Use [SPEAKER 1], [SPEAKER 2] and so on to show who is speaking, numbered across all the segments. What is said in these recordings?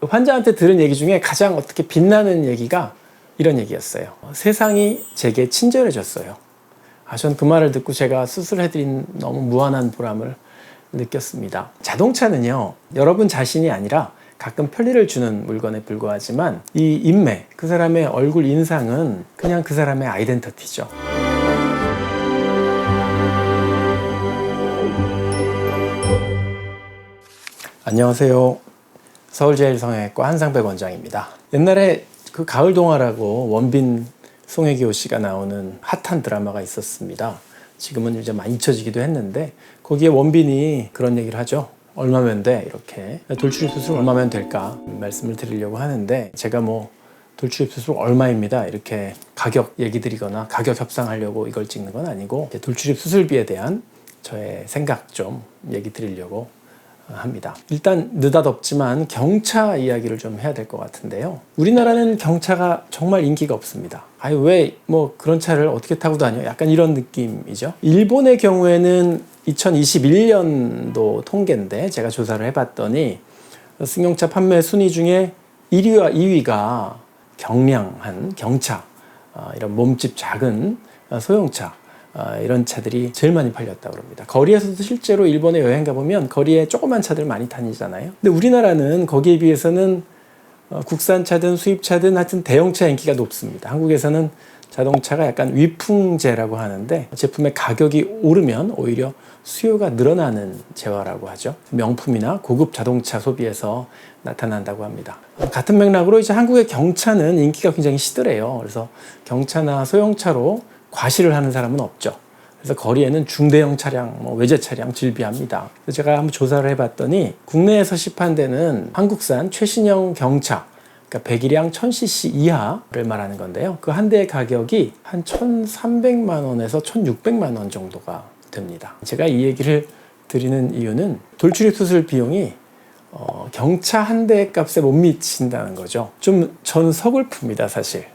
[SPEAKER 1] 환자한테 들은 얘기 중에 가장 어떻게 빛나는 얘기가 이런 얘기였어요. 세상이 제게 친절해졌어요. 전 그 말을 듣고 제가 수술해드린 너무 무한한 보람을 느꼈습니다. 자동차는요, 여러분 자신이 아니라 가끔 편리를 주는 물건에 불과하지만 이 인매, 그 사람의 얼굴 인상은 그냥 그 사람의 아이덴티티죠. 안녕하세요. 서울제일성형외과 한상백 원장입니다. 옛날에 그 가을 동화라고 원빈, 송혜교 씨가 나오는 핫한 드라마가 있었습니다. 지금은 이제 많이 잊혀지기도 했는데 거기에 원빈이 그런 얘기를 하죠. 얼마면 돼? 이렇게. 돌출입 수술 얼마면 될까? 말씀을 드리려고 하는데 제가 돌출입 수술 얼마입니다. 이렇게 가격 얘기 드리거나 가격 협상하려고 이걸 찍는 건 아니고 돌출입 수술비에 대한 저의 생각 좀 얘기 드리려고 합니다. 일단 느닷없지만 경차 이야기를 좀 해야 될 것 같은데요. 우리나라는 경차가 정말 인기가 없습니다. 왜 그런 차를 어떻게 타고 다녀? 약간 이런 느낌이죠. 일본의 경우에는 2021년도 통계인데 제가 조사를 해봤더니 승용차 판매 순위 중에 1위와 2위가 경량한 경차, 이런 몸집 작은 소형차, 이런 차들이 제일 많이 팔렸다고 합니다. 거리에서도 실제로 일본에 여행 가보면 거리에 조그만 차들 많이 다니잖아요. 근데 우리나라는 거기에 비해서는 국산차든 수입차든 하여튼 대형차 인기가 높습니다. 한국에서는 자동차가 약간 위풍제라고 하는데 제품의 가격이 오르면 오히려 수요가 늘어나는 재화라고 하죠. 명품이나 고급 자동차 소비에서 나타난다고 합니다. 같은 맥락으로 이제 한국의 경차는 인기가 굉장히 시들해요. 그래서 경차나 소형차로 과시를 하는 사람은 없죠. 그래서 거리에는 중대형 차량, 외제 차량 질비합니다. 그래서 제가 한번 조사를 해봤더니 국내에서 시판되는 한국산 최신형 경차, 그러니까 배기량 1000cc 이하를 말하는 건데요. 그 한 대의 가격이 한 1,300만 원에서 1,600만 원 정도가 됩니다. 제가 이 얘기를 드리는 이유는 돌출입 수술 비용이 경차 한 대 값에 못 미친다는 거죠. 전 서글픕니다, 사실.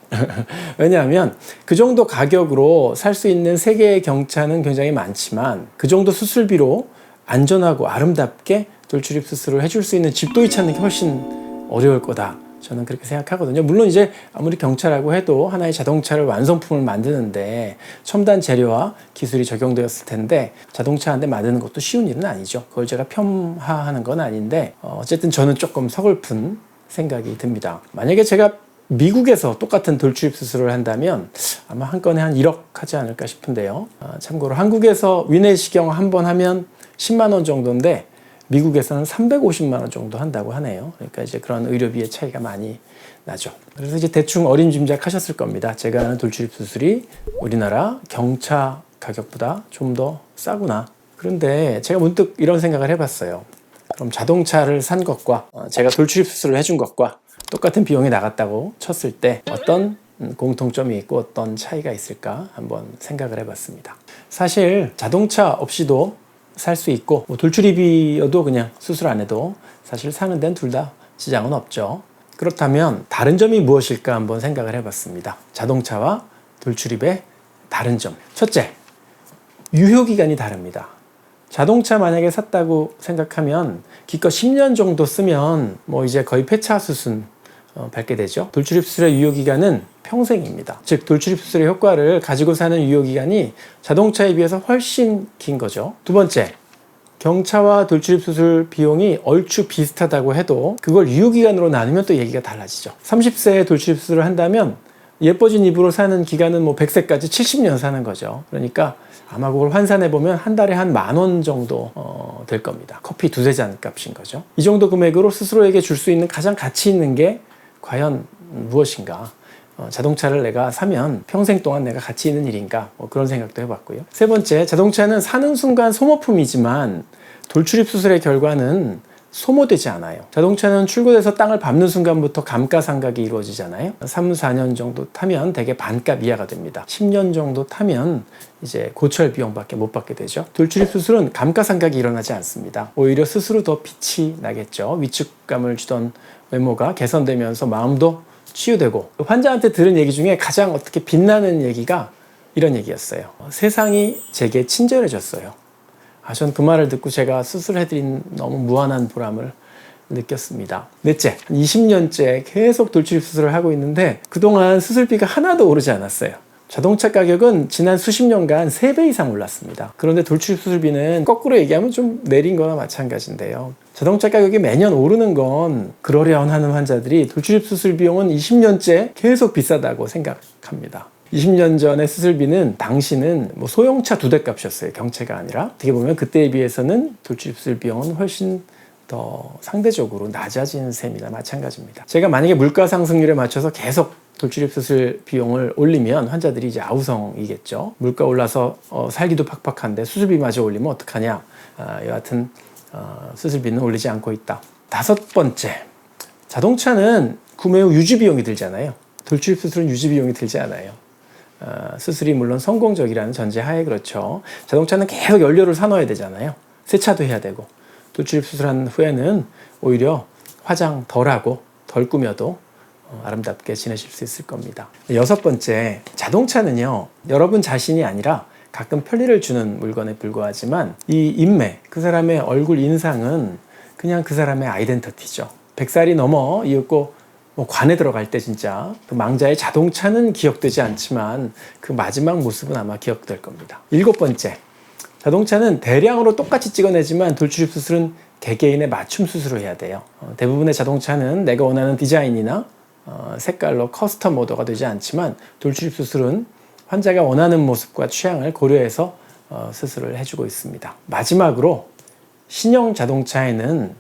[SPEAKER 1] 왜냐하면 그 정도 가격으로 살 수 있는 세계의 경차는 굉장히 많지만 그 정도 수술비로 안전하고 아름답게 돌출입 수술을 해줄 수 있는 집도이 찾는 게 훨씬 어려울 거다. 저는 그렇게 생각하거든요. 물론 이제 아무리 경차라고 해도 하나의 자동차를 완성품을 만드는데 첨단 재료와 기술이 적용되었을 텐데 자동차 한 대 만드는 것도 쉬운 일은 아니죠. 그걸 제가 폄하하는 건 아닌데 어쨌든 저는 조금 서글픈 생각이 듭니다. 만약에 제가 미국에서 똑같은 돌출입 수술을 한다면 아마 한 건에 한 1억 하지 않을까 싶은데요. 참고로 한국에서 위내시경 한 번 하면 10만 원 정도인데 미국에서는 350만 원 정도 한다고 하네요. 그러니까 이제 그런 의료비의 차이가 많이 나죠. 그래서 이제 대충 어림짐작하셨을 겁니다. 제가 하는 돌출입 수술이 우리나라 경차 가격보다 좀 더 싸구나. 그런데 제가 문득 이런 생각을 해봤어요. 그럼 자동차를 산 것과 제가 돌출입 수술을 해준 것과 똑같은 비용이 나갔다고 쳤을 때 어떤 공통점이 있고 어떤 차이가 있을까 한번 생각을 해봤습니다. 사실 자동차 없이도 살 수 있고 돌출입이어도 그냥 수술 안 해도 사실 사는 데는 둘 다 지장은 없죠. 그렇다면 다른 점이 무엇일까 한번 생각을 해봤습니다. 자동차와 돌출입의 다른 점. 첫째, 유효기간이 다릅니다. 자동차 만약에 샀다고 생각하면 기껏 10년 정도 쓰면 이제 거의 폐차 수순 밟게 되죠. 돌출입 수술의 유효기간은 평생입니다. 즉 돌출입 수술의 효과를 가지고 사는 유효기간이 자동차에 비해서 훨씬 긴 거죠. 두 번째, 경차와 돌출입 수술 비용이 얼추 비슷하다고 해도 그걸 유효기간으로 나누면 또 얘기가 달라지죠. 30세에 돌출입 수술을 한다면 예뻐진 입으로 사는 기간은 100세까지 70년 사는 거죠. 그러니까 아마 그걸 환산해보면 한 달에 한 10,000원 정도 될 겁니다. 커피 두세 잔 값인 거죠. 이 정도 금액으로 스스로에게 줄 수 있는 가장 가치 있는 게 과연 무엇인가? 자동차를 내가 사면 평생 동안 내가 가치 있는 일인가? 그런 생각도 해봤고요. 세 번째, 자동차는 사는 순간 소모품이지만 돌출입 수술의 결과는 소모되지 않아요. 자동차는 출고돼서 땅을 밟는 순간부터 감가상각이 이루어지잖아요. 3, 4년 정도 타면 대개 반값 이하가 됩니다. 10년 정도 타면 이제 고철 비용밖에 못 받게 되죠. 돌출입 수술은 감가상각이 일어나지 않습니다. 오히려 스스로 더 빛이 나겠죠. 위축감을 주던 외모가 개선되면서 마음도 치유되고, 환자한테 들은 얘기 중에 가장 어떻게 빛나는 얘기가 이런 얘기였어요. 세상이 제게 친절해졌어요. 전 그 말을 듣고 제가 수술해드린 너무 무한한 보람을 느꼈습니다. 넷째, 20년째 계속 돌출입 수술을 하고 있는데 그동안 수술비가 하나도 오르지 않았어요. 자동차 가격은 지난 수십 년간 3배 이상 올랐습니다. 그런데 돌출입 수술비는 거꾸로 얘기하면 좀 내린 거나 마찬가지인데요. 자동차 가격이 매년 오르는 건 그러려니 하는 환자들이 돌출입 수술 비용은 20년째 계속 비싸다고 생각합니다. 20년 전의 수술비는 당시는 소형차 2대 값이었어요. 경차가 아니라. 어떻게 보면 그때에 비해서는 돌출입 수술 비용은 훨씬 더 상대적으로 낮아진 셈이나 마찬가지입니다. 제가 만약에 물가 상승률에 맞춰서 계속 돌출입 수술 비용을 올리면 환자들이 이제 아우성이겠죠. 물가 올라서 살기도 팍팍한데 수술비마저 올리면 어떡하냐. 여하튼 수술비는 올리지 않고 있다. 5번째, 자동차는 구매 후 유지 비용이 들잖아요. 돌출입 수술은 유지 비용이 들지 않아요. 수술이 물론 성공적이라는 전제하에 그렇죠. 자동차는 계속 연료를 사놓아야 되잖아요. 세차도 해야 되고. 돌출입 수술한 후에는 오히려 화장 덜하고 덜 꾸며도 아름답게 지내실 수 있을 겁니다. 6번째, 자동차는요, 여러분 자신이 아니라 가끔 편리를 주는 물건에 불과하지만 이 인매, 그 사람의 얼굴 인상은 그냥 그 사람의 아이덴티티죠. 100살이 넘어 이윽고 관에 들어갈 때 진짜 그 망자의 자동차는 기억되지 않지만 그 마지막 모습은 아마 기억될 겁니다. 7번째, 자동차는 대량으로 똑같이 찍어내지만 돌출입 수술은 개개인의 맞춤 수술을 해야 돼요. 대부분의 자동차는 내가 원하는 디자인이나 색깔로 커스텀 오더가 되지 않지만 돌출입 수술은 환자가 원하는 모습과 취향을 고려해서 수술을 해주고 있습니다. 마지막으로 신형 자동차에는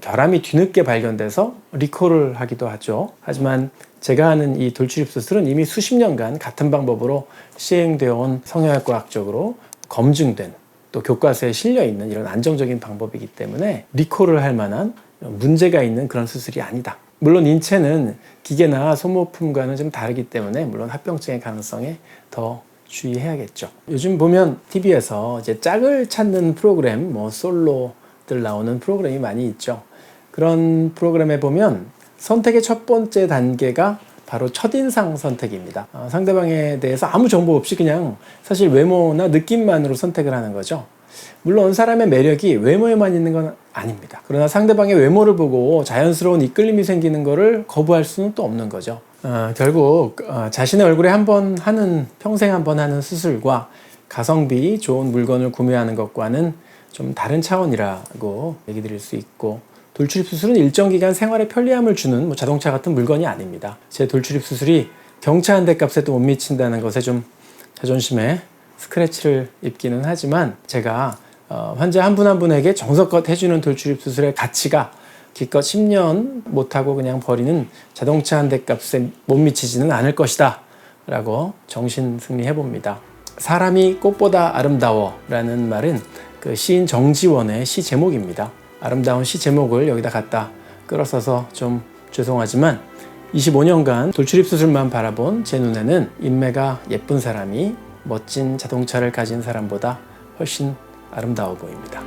[SPEAKER 1] 결함이 뒤늦게 발견돼서 리콜을 하기도 하죠. 하지만 제가 하는 이 돌출입 수술은 이미 수십 년간 같은 방법으로 시행되어 온 성형외과학적으로 검증된 또 교과서에 실려있는 이런 안정적인 방법이기 때문에 리콜을 할 만한 문제가 있는 그런 수술이 아니다. 물론 인체는 기계나 소모품과는 좀 다르기 때문에 물론 합병증의 가능성에 더 주의해야겠죠. 요즘 보면 TV에서 이제 짝을 찾는 프로그램, 솔로들 나오는 프로그램이 많이 있죠. 그런 프로그램에 보면 선택의 첫 번째 단계가 바로 첫인상 선택입니다. 상대방에 대해서 아무 정보 없이 그냥 사실 외모나 느낌만으로 선택을 하는 거죠. 물론 사람의 매력이 외모에만 있는 건 아닙니다. 그러나 상대방의 외모를 보고 자연스러운 이끌림이 생기는 것을 거부할 수는 또 없는 거죠. 결국 자신의 얼굴에 평생 한 번 하는 수술과 가성비 좋은 물건을 구매하는 것과는 좀 다른 차원이라고 얘기 드릴 수 있고, 돌출입 수술은 일정 기간 생활에 편리함을 주는 자동차 같은 물건이 아닙니다. 제 돌출입 수술이 경차 한 대 값에도 못 미친다는 것에 좀 자존심에 스크래치를 입기는 하지만 제가 환자 한 분 한 분에게 정성껏 해주는 돌출입 수술의 가치가 기껏 10년 못하고 그냥 버리는 자동차 한 대 값에 못 미치지는 않을 것이다 라고 정신 승리해봅니다. 사람이 꽃보다 아름다워 라는 말은 그 시인 정지원의 시 제목입니다. 아름다운 시 제목을 여기다 갖다 끌어써서 좀 죄송하지만 25년간 돌출입 수술만 바라본 제 눈에는 인매가 예쁜 사람이 멋진 자동차를 가진 사람보다 훨씬 아름다워 보입니다.